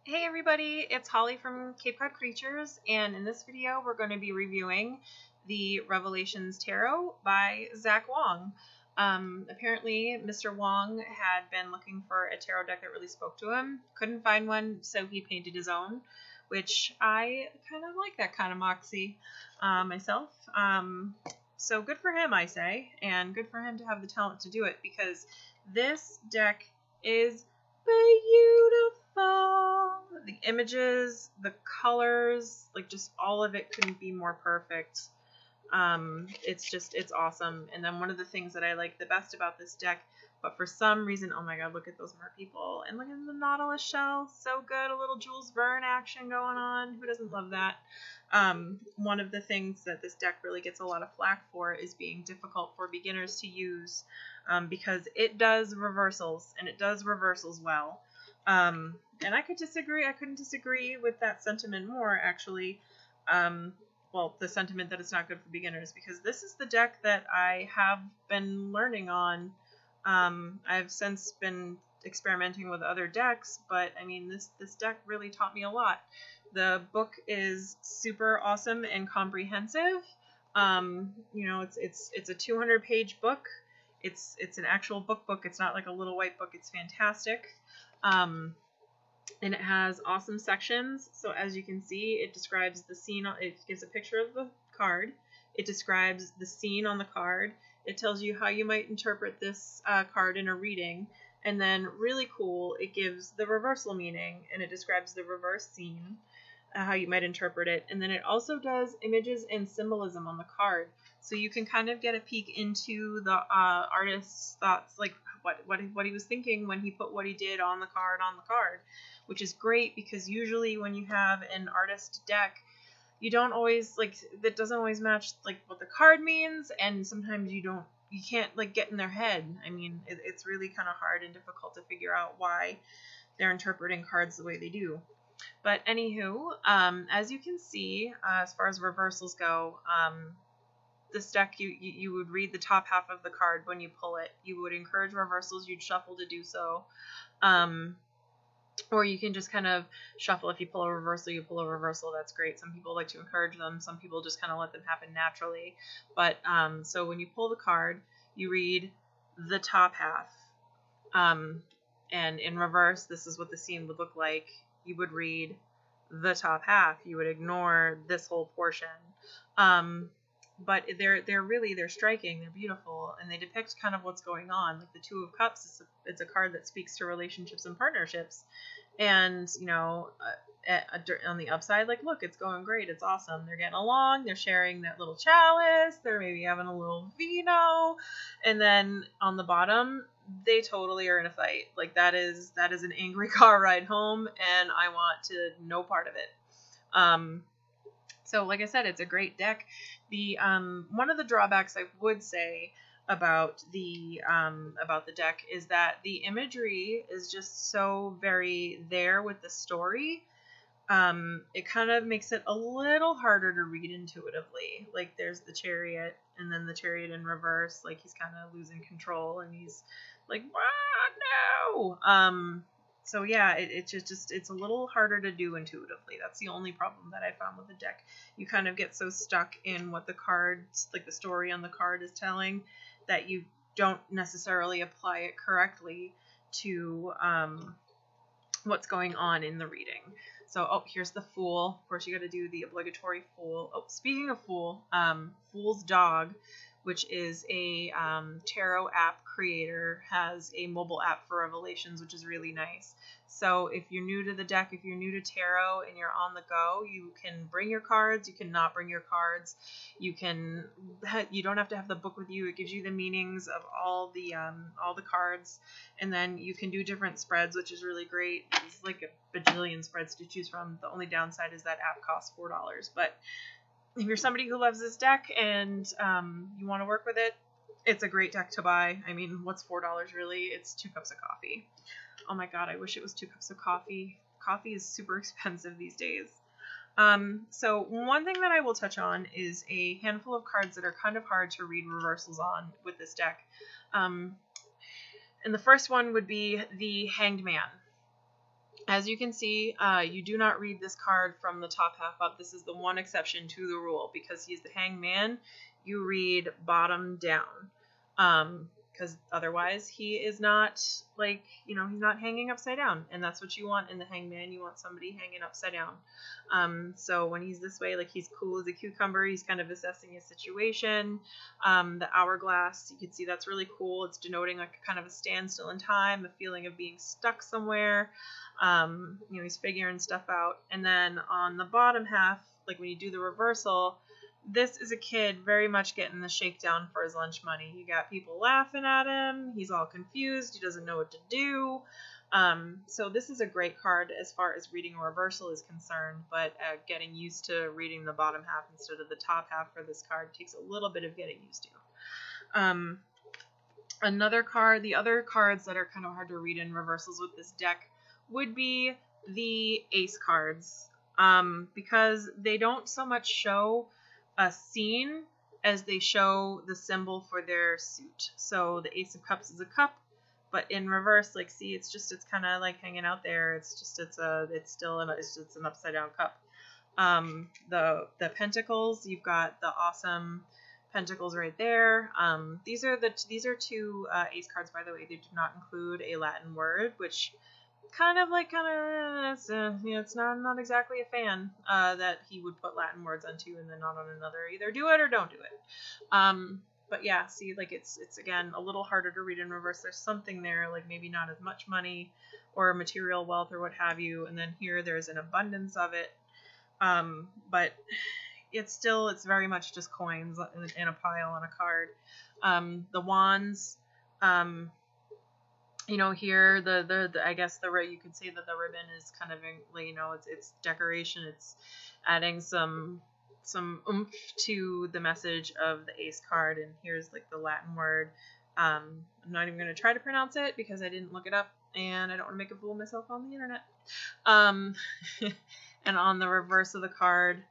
Hey everybody, it's Holly from Cape Cod Creatures, and in this video we're going to be reviewing the Revelations Tarot by Zach Wong. Apparently Mr. Wong had been looking for a tarot deck that really spoke to him, couldn't find one, so he painted his own, which I kind of like that kind of moxie myself. So good for him, I say, and good for him to have the talent to do it, because this deck is beautiful. The images, the colors, like just all of it couldn't be more perfect. It's awesome. And then one of the things that I like the best about this deck, but for some reason, oh my god, look at those mer people, and look at the Nautilus shell, so good, a little Jules Verne action going on. Who doesn't love that? One of the things that this deck really gets a lot of flack for is being difficult for beginners to use, because it does reversals, and it does reversals well. And I couldn't disagree with that sentiment more, actually. Well, the sentiment that it's not good for beginners, because this is the deck that I have been learning on. I've since been experimenting with other decks, but I mean, this deck really taught me a lot. The book is super awesome and comprehensive. You know, it's a 200-page book. It's an actual book. It's not like a little white book. It's fantastic. And it has awesome sections. So as you can see, it describes the scene. It gives a picture of the card. It describes the scene on the card. It tells you how you might interpret this card in a reading. And then, really cool, it gives the reversal meaning, and it describes the reverse scene, how you might interpret it. And then it also does images and symbolism on the card. So you can kind of get a peek into the artist's thoughts, like what he was thinking when he put what he did on the card, which is great, because usually when you have an artist deck, you don't always, like, that doesn't always match, like, what the card means, and sometimes you can't, like, get in their head. I mean, it's really kind of hard and difficult to figure out why they're interpreting cards the way they do. But anywho, as you can see, as far as reversals go, this deck, you would read the top half of the card when you pull it. You would encourage reversals. You'd shuffle to do so. Or you can just kind of shuffle. If you pull a reversal, you pull a reversal. That's great. Some people like to encourage them. Some people just kind of let them happen naturally. But so when you pull the card, you read the top half. And in reverse, this is what the scene would look like. You would read the top half. You would ignore this whole portion. But they're striking, they're beautiful, and they depict kind of what's going on. Like the Two of Cups, it's a card that speaks to relationships and partnerships. And, you know, on the upside, like, look, it's going great, it's awesome. They're getting along, they're sharing that little chalice, they're maybe having a little vino. And then on the bottom, they totally are in a fight. Like, that is an angry car ride home, and I want no part of it. So like I said, it's a great deck. The one of the drawbacks I would say about the deck is that the imagery is just so very there with the story. It kind of makes it a little harder to read intuitively. Like, there's the Chariot, and then the Chariot in reverse, like he's kind of losing control, and he's like, no. So yeah, it's a little harder to do intuitively. That's the only problem that I found with the deck. You kind of get so stuck in what the cards, like the story on the card is telling, that you don't necessarily apply it correctly to what's going on in the reading. So, oh, here's the Fool. Of course, you got to do the obligatory Fool. Oh, speaking of Fool, Fool's Dog, which is a tarot app creator, has a mobile app for Revelations, which is really nice. So if you're new to the deck, if you're new to tarot and you're on the go, you can bring your cards, you can not bring your cards, you don't have to have the book with you. It gives you the meanings of all the cards, and then you can do different spreads, which is really great. There's like a bajillion spreads to choose from. The only downside is that app costs $4, but if you're somebody who loves this deck and you want to work with it, it's a great deck to buy. I mean, what's $4 really? It's 2 cups of coffee. Oh my god, I wish it was 2 cups of coffee. Coffee is super expensive these days. So one thing that I will touch on is a handful of cards that are kind of hard to read reversals on with this deck. And the first one would be the Hanged Man. As you can see, you do not read this card from the top half up. This is the one exception to the rule. Because he's the hangman, you read bottom down. Because otherwise he is not, like, you know, he's not hanging upside down. And that's what you want in the hangman. You want somebody hanging upside down. So when he's this way, like, he's cool as a cucumber. He's kind of assessing his situation. The hourglass, you can see that's really cool. It's denoting like kind of a standstill in time, a feeling of being stuck somewhere. You know, he's figuring stuff out. And then on the bottom half, like when you do the reversal, this is a kid very much getting the shakedown for his lunch money. You got people laughing at him. He's all confused. He doesn't know what to do. So this is a great card as far as reading a reversal is concerned, but getting used to reading the bottom half instead of the top half for this card takes a little bit of getting used to. Another card, the other cards that are kind of hard to read in reversals with this deck would be the ace cards, because they don't so much show a scene as they show the symbol for their suit. So the Ace of Cups is a cup, but in reverse, like, see, it's kind of like hanging out there. It's an upside down cup. The pentacles, you've got the awesome pentacles right there. These are two ace cards, by the way. They do not include a Latin word, which it's not exactly a fan that he would put Latin words onto and then not on another. Either do it or don't do it. But yeah, see, like, it's again a little harder to read in reverse. There's something there, like maybe not as much money or material wealth or what have you, and then here there's an abundance of it. But it's very much just coins in a pile on a card. The wands, you know, here I guess you could say that the ribbon is kind of, you know, it's decoration. It's adding some oomph to the message of the ace card. And here's like the Latin word. I'm not even going to try to pronounce it because I didn't look it up and I don't want to make a fool of myself on the internet. And on the reverse of the card,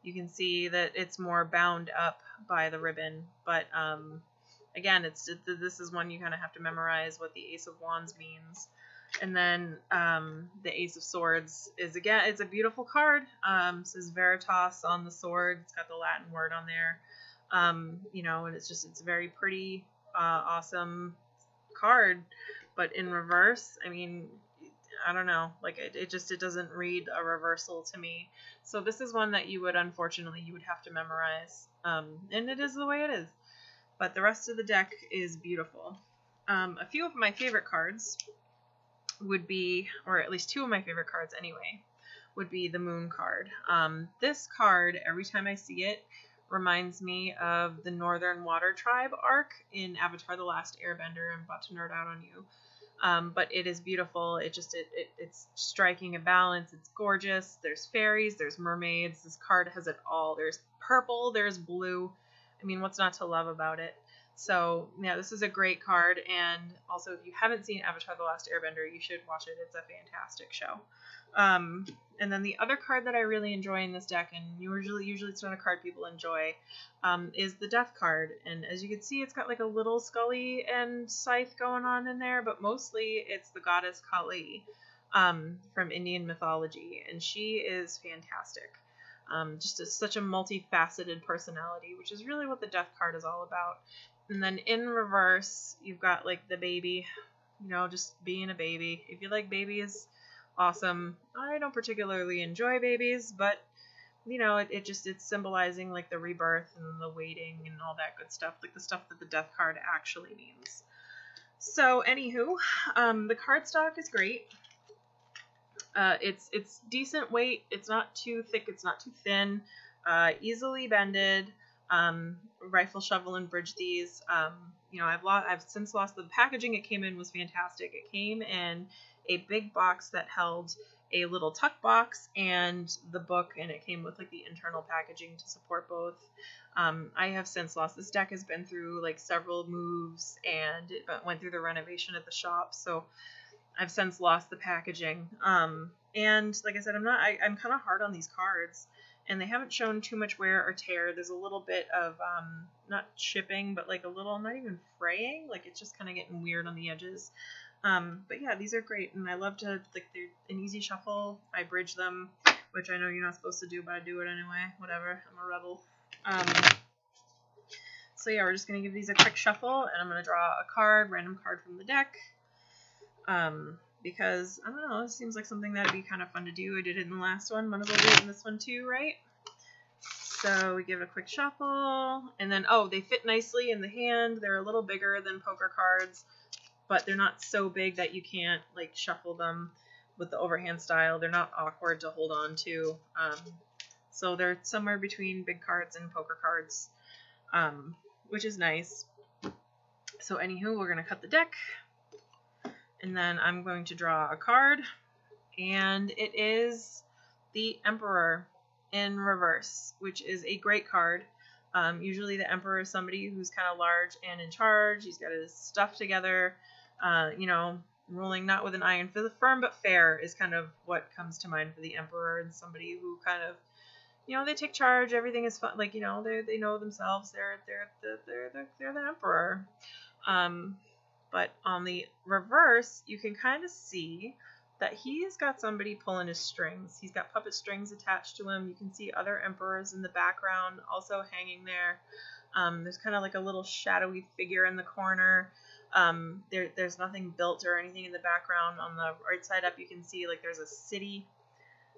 you can see that it's more bound up by the ribbon, but again, this is one you kind of have to memorize what the Ace of Wands means. And then the Ace of Swords is, again, it's a beautiful card. It says Veritas on the sword. It's got the Latin word on there. You know, and it's a very pretty, awesome card. But in reverse, I mean, I don't know, like it doesn't read a reversal to me. So this is one that you would have to memorize. And it is the way it is. But the rest of the deck is beautiful. A few of my favorite cards would be, or at least two of my favorite cards anyway, would be the Moon card. This card, every time I see it, reminds me of the Northern Water Tribe arc in Avatar: The Last Airbender. I'm about to nerd out on you. But it is beautiful. It's striking a balance. It's gorgeous. There's fairies, there's mermaids. This card has it all. There's purple, there's blue. I mean, what's not to love about it? So, yeah, this is a great card. And also, if you haven't seen Avatar: The Last Airbender, you should watch it. It's a fantastic show. And then the other card that I really enjoy in this deck, and usually it's not a card people enjoy, is the Death card. And as you can see, it's got like a little Scully and Scythe going on in there, but mostly it's the goddess Kali from Indian mythology. And she is fantastic. Such a multifaceted personality, which is really what the Death card is all about. And then in reverse, you've got like the baby, you know, just being a baby. If you like babies, awesome. I don't particularly enjoy babies, but you know, it's symbolizing like the rebirth and the waiting and all that good stuff, like the stuff that the Death card actually means. So anywho, the cardstock is great. It's decent weight. It's not too thick. It's not too thin. Easily bended. Rifle, shovel, and bridge these. You know, I've since lost the packaging it came in was fantastic. It came in a big box that held a little tuck box and the book, and it came with like the internal packaging to support both. I have since lost. This deck has been through like several moves and it went through the renovation at the shop, so I've since lost the packaging. And like I said, I'm kind of hard on these cards, and they haven't shown too much wear or tear. There's a little bit of not chipping, but like a little, not even fraying, like it's just kind of getting weird on the edges. But yeah, these are great, and I love to, like, they're an easy shuffle. I bridge them, which I know you're not supposed to do, but I do it anyway. Whatever, I'm a rebel. So yeah, we're just going to give these a quick shuffle, and I'm going to draw a card, random card from the deck, because, I don't know, it seems like something that would be kind of fun to do. I did it in the last one, might as well do it in this one too, right? So we give it a quick shuffle, and then, oh, they fit nicely in the hand. They're a little bigger than poker cards, but they're not so big that you can't, like, shuffle them with the overhand style. They're not awkward to hold on to. So they're somewhere between big cards and poker cards, which is nice. So anywho, we're going to cut the deck, and then I'm going to draw a card, and it is the Emperor in reverse, which is a great card. Usually the Emperor is somebody who's kind of large and in charge. He's got his stuff together, you know, ruling not with an iron for the firm, but fair is kind of what comes to mind for the Emperor, and somebody who kind of, you know, they take charge. Everything is fun. Like, you know, they know themselves. They're the Emperor. But on the reverse, you can kind of see that he's got somebody pulling his strings. He's got puppet strings attached to him. You can see other emperors in the background also hanging there. There's kind of like a little shadowy figure in the corner. There's nothing built or anything in the background. On the right side up, you can see like there's a city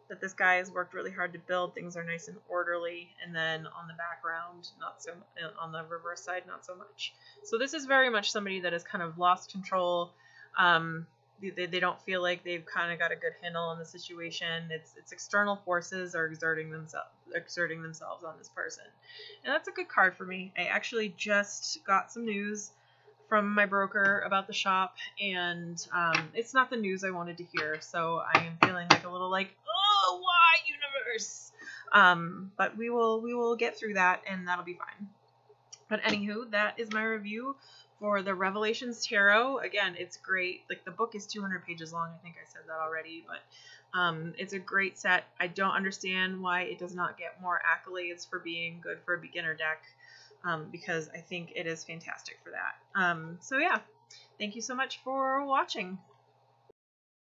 that this guy has worked really hard to build. Things are nice and orderly. And then on the background, not so, on the reverse side, not so much. So this is very much somebody that has kind of lost control. They don't feel like they've kind of got a good handle on the situation. It's external forces are exerting themselves on this person. And that's a good card for me. I actually just got some news from my broker about the shop, and it's not the news I wanted to hear. So I am feeling like a little like, oh, why, universe? But we will get through that, and that'll be fine. But anywho, that is my review for the Revelations Tarot. Again, it's great. Like, the book is 200 pages long. I think I said that already, but it's a great set. I don't understand why it does not get more accolades for being good for a beginner deck, because I think it is fantastic for that. So yeah, thank you so much for watching.